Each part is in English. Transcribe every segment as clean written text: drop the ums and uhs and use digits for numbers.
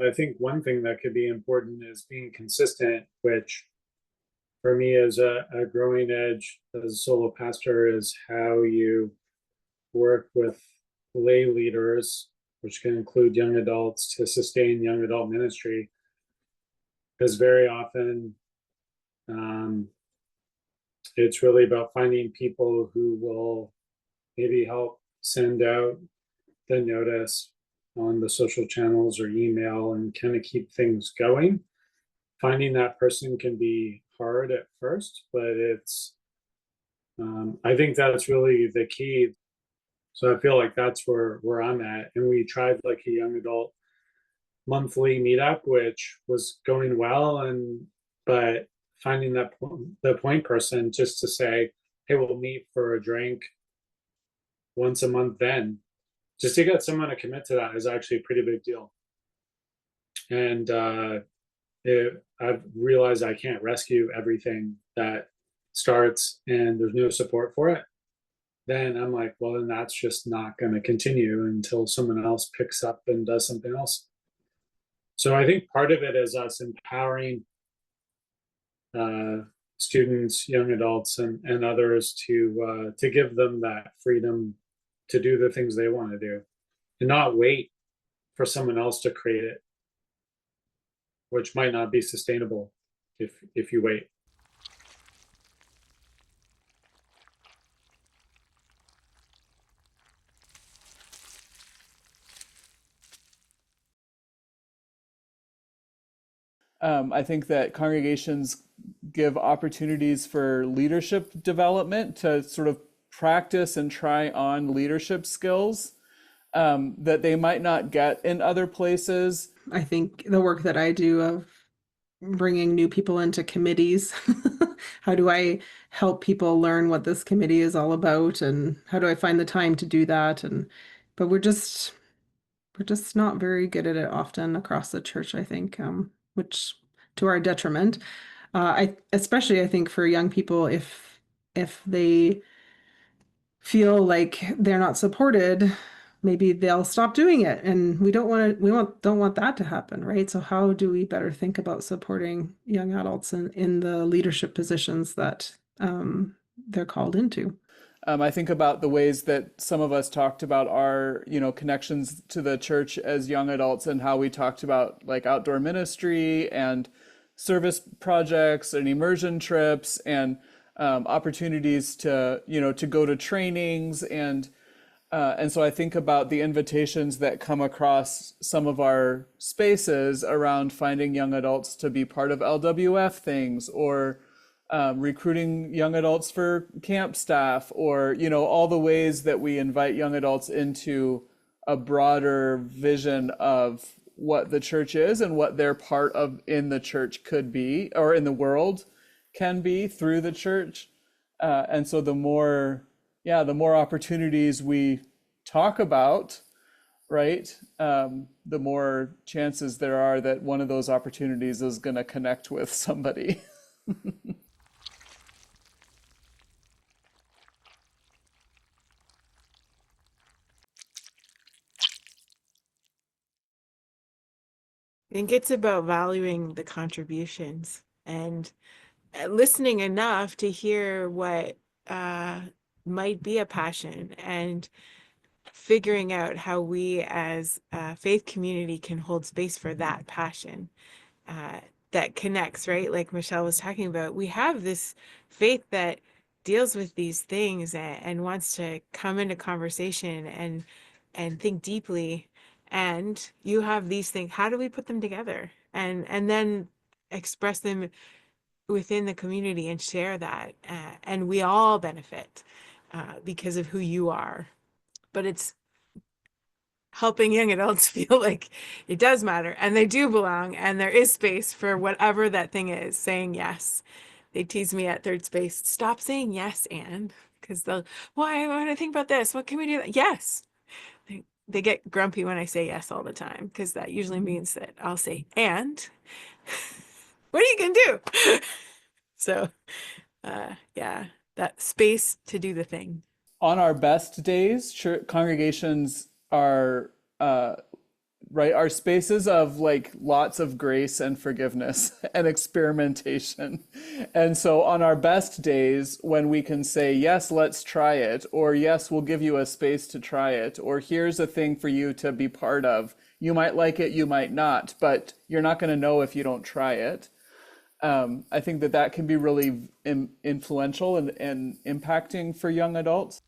I think one thing that could be important is being consistent, which for me is a growing edge as a solo pastor is how you work with lay leaders, which can include young adults, to sustain young adult ministry. Because very often um, it's really about finding people who will maybe help send out the notice on the social channels or email and kind of keep things going. Finding that person can be hard at first, but it's I think that's really the key. So I feel like that's where I'm at. And we tried like a young adult monthly meetup, which was going well, and but finding that the point person just to say, hey, we'll meet for a drink once a month, then just to get someone to commit to that is actually a pretty big deal. And I've realized I can't rescue everything that starts and there's no support for it. Then I'm like, well, then that's just not going to continue until someone else picks up and does something else. So I think part of it is us empowering students, young adults, and others to give them that freedom to do the things they want to do, and not wait for someone else to create it, which might not be sustainable if you wait. I think that congregations give opportunities for leadership development to sort of practice and try on leadership skills that they might not get in other places. I think the work that I do of bringing new people into committees, how do I help people learn what this committee is all about, and how do I find the time to do that? And but we're just not very good at it often across the church, I think, which to our detriment. I think for young people, if they feel like they're not supported, maybe they'll stop doing it, and don't want that to happen, right? So how do we better think about supporting young adults in the leadership positions that they're called into? I think about the ways that some of us talked about our, connections to the church as young adults, and how we talked about like outdoor ministry and service projects and immersion trips and opportunities to go to trainings, and so I think about the invitations that come across some of our spaces around finding young adults to be part of LWF things, or recruiting young adults for camp staff, or all the ways that we invite young adults into a broader vision of what the church is and what their part of in the church could be, or in the world can be through the church. And so the more opportunities we talk about, right, the more chances there are that one of those opportunities is going to connect with somebody. I think it's about valuing the contributions and listening enough to hear what might be a passion, and figuring out how we as a faith community can hold space for that passion that connects, right? Like Michelle was talking about, we have this faith that deals with these things and wants to come into conversation and think deeply. And you have these things, how do we put them together and then express them within the community and share that? And we all benefit because of who you are. But it's helping young adults feel like it does matter and they do belong, and there is space for whatever that thing is. Saying yes. They tease me at third space, stop saying yes, Anne, because they'll, why, what do I think about this? What can we do? Yes. They get grumpy when I say yes all the time, because that usually means that I'll say, and what are you going to do? So, yeah, that space to do the thing. On our best days, congregations are right, are spaces of like lots of grace and forgiveness and experimentation. And so on our best days, when we can say, yes, let's try it, or yes, we'll give you a space to try it, or here's a thing for you to be part of. You might like it, you might not, but you're not going to know if you don't try it. I think that that can be really influential and impacting for young adults.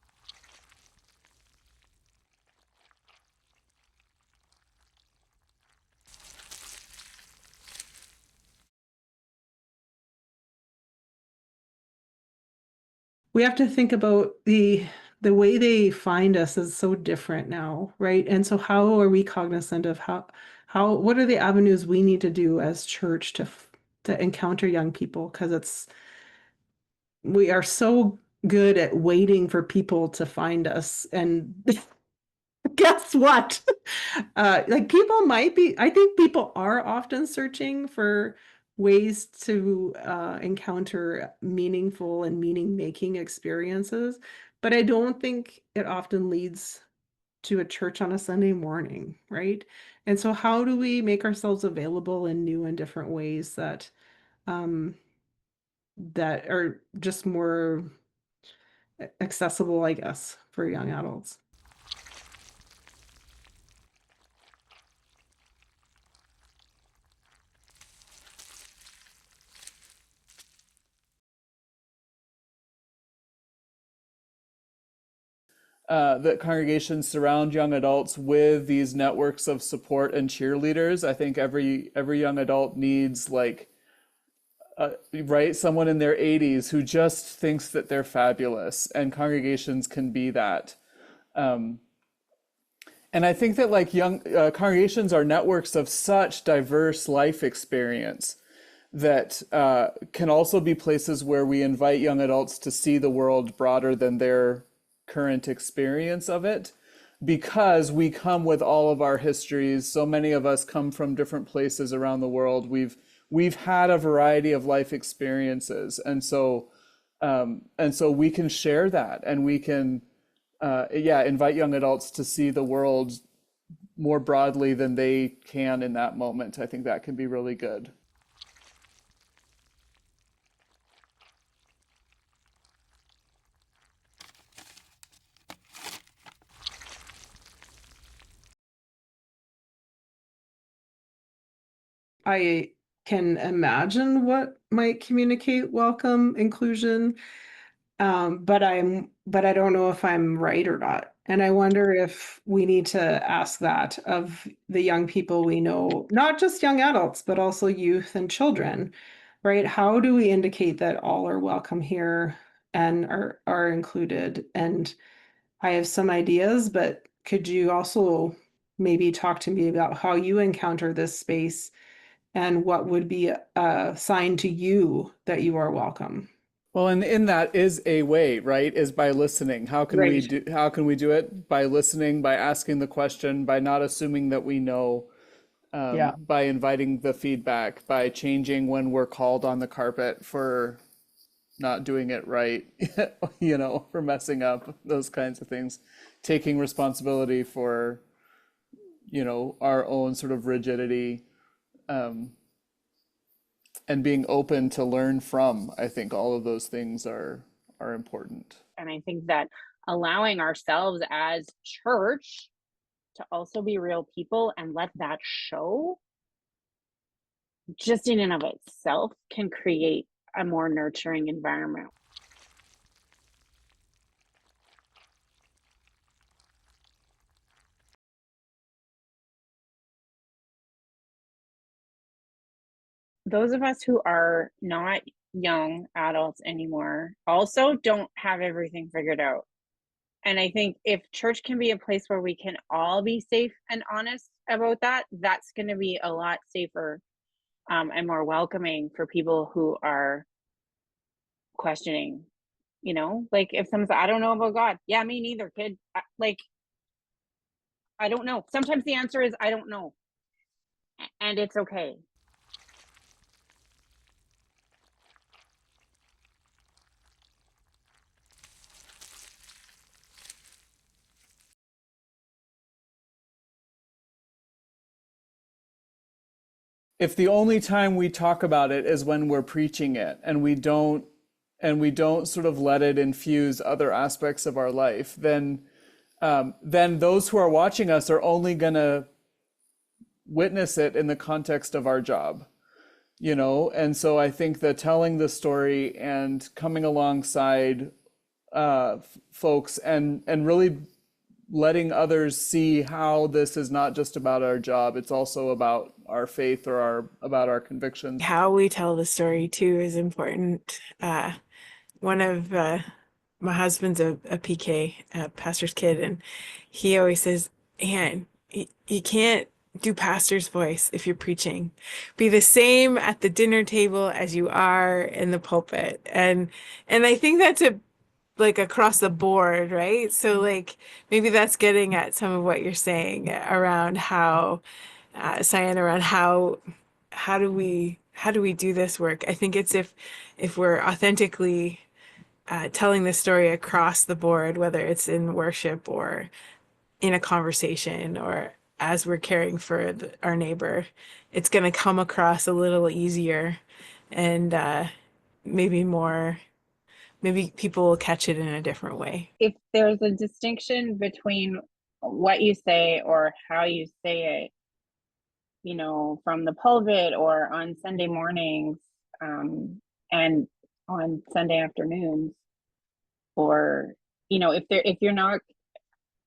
We have to think about the way they find us is so different now, right? And so how are we cognizant of how what are the avenues we need to do as church to encounter young people? Because we are so good at waiting for people to find us, and guess what? Like people might be, I think people are often searching for ways to encounter meaningful and meaning-making experiences, but I don't think it often leads to a church on a Sunday morning, right? And so how do we make ourselves available in new and different ways um, that are just more accessible, I guess, for young adults? That congregations surround young adults with these networks of support and cheerleaders. I think every young adult needs like right, someone in their 80s who just thinks that they're fabulous, and congregations can be that. And I think that like young congregations are networks of such diverse life experience that can also be places where we invite young adults to see the world broader than their current experience of it, because we come with all of our histories. So many of us come from different places around the world. We've had a variety of life experiences, and so we can share that, and we can invite young adults to see the world more broadly than they can in that moment. I think that can be really good. I can imagine what might communicate welcome, inclusion, but I don't know if I'm right or not. And I wonder if we need to ask that of the young people we know, not just young adults, but also youth and children, right? How do we indicate that all are welcome here and are included? And I have some ideas, but could you also maybe talk to me about how you encounter this space and what would be a sign to you that you are welcome? Well, and in that is a way, right? Is by listening. Right. How can we do it? By listening, by asking the question, by not assuming that we know, Yeah. by inviting the feedback, by changing when we're called on the carpet for not doing it right, for messing up, those kinds of things. Taking responsibility for, our own sort of rigidity, and being open to learn from. I think all of those things are important. And I think that allowing ourselves as church to also be real people and let that show just in and of itself can create a more nurturing environment. Those of us who are not young adults anymore also don't have everything figured out. And I think if church can be a place where we can all be safe and honest about that, that's going to be a lot safer and more welcoming for people who are questioning. Like if someone's, I don't know about God. Yeah, me neither, kid. I don't know. Sometimes the answer is, I don't know. And it's okay. if the only time we talk about it is when we're preaching it, and we don't sort of let it infuse other aspects of our life, then those who are watching us are only gonna witness it in the context of our job, you know? And so I think that telling the story and coming alongside folks and really letting others see how this is not just about our job, it's also about our faith or about our convictions. How we tell the story too is important. One of my husband's a PK, a pastor's kid, and he always says, Anne, you can't do pastor's voice if you're preaching. Be the same at the dinner table as you are in the pulpit. And I think that's like across the board, right? So like maybe that's getting at some of what you're saying around how Cyan, around how do we do this work? I think it's if we're authentically telling the story across the board, whether it's in worship or in a conversation or as we're caring for our neighbor, it's going to come across a little easier and maybe more, maybe people will catch it in a different way. If there's a distinction between what you say or how you say it, you know, from the pulpit or on Sunday mornings, and on Sunday afternoons, or, you know, if you're not,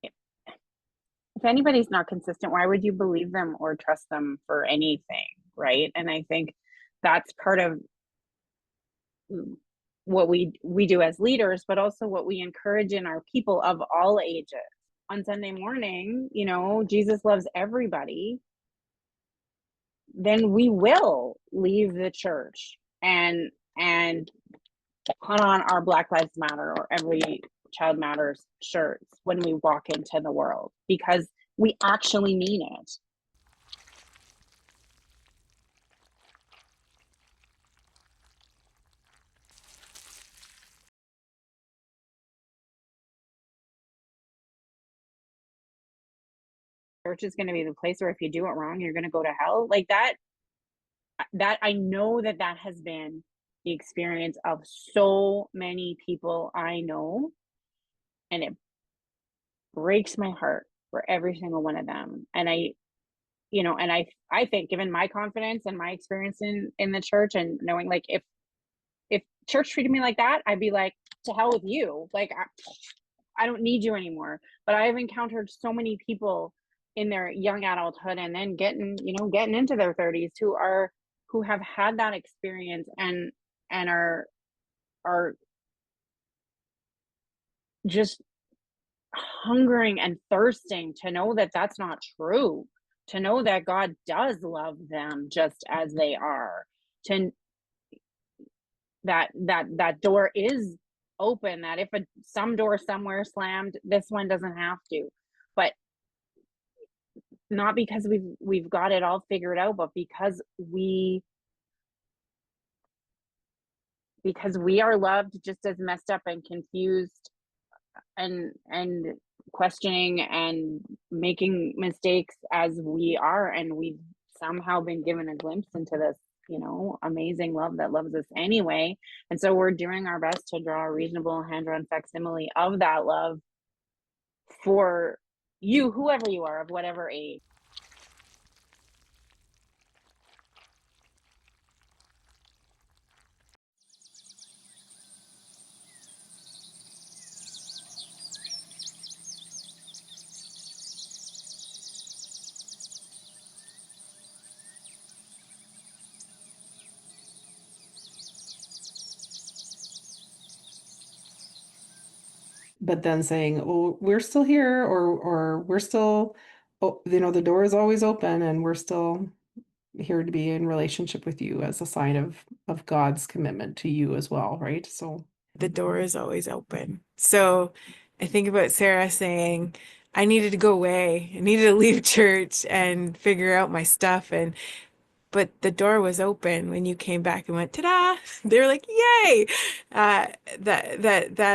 if anybody's not consistent, why would you believe them or trust them for anything, right? And I think that's part of what we do as leaders, but also what we encourage in our people of all ages. On Sunday morning, you know, Jesus loves everybody. Then we will leave the church and put on our Black Lives Matter or Every Child Matters shirts when we walk into the world, because we actually mean it. Church is going to be the place where if you do it wrong, you're going to go to hell. Like that I know that has been the experience of so many people I know, and it breaks my heart for every single one of them. And I, you know, and I think, given my confidence and my experience in the church, and knowing like if church treated me like that, I'd be like, to hell with you. Like I don't need you anymore. But I've encountered so many people in their young adulthood and then getting into their 30s who have had that experience and are just hungering and thirsting to know that that's not true, to know that God does love them just as they are, to that door is open, that if some door somewhere slammed, this one doesn't have to. But not because we've got it all figured out, but because we are loved just as messed up and confused and questioning and making mistakes as we are, and we've somehow been given a glimpse into this, you know, amazing love that loves us anyway. And so we're doing our best to draw a reasonable hand-drawn facsimile of that love for you, whoever you are, of whatever age. But then saying, "Oh, we're still here," or "We're still, oh, you know, the door is always open, and we're still here to be in relationship with you," as a sign of God's commitment to you as well, right? So The door is always open. So I think about Sarah saying, I needed to go away. I needed to leave church and figure out my stuff. But the door was open when you came back and went, ta-da! They're like, yay! That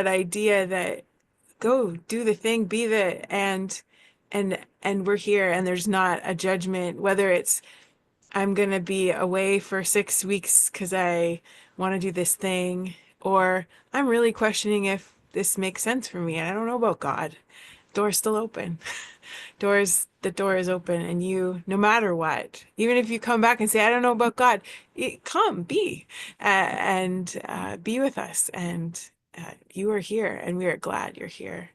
idea that go do the thing, be the and we're here, and there's not a judgment, whether it's I'm going to be away for 6 weeks because I want to do this thing, or I'm really questioning if this makes sense for me and I don't know about God. Door's still open. The door is open, and you, no matter what, even if you come back and say, I don't know about God, come, be, and be with us. And you are here, and we are glad you're here.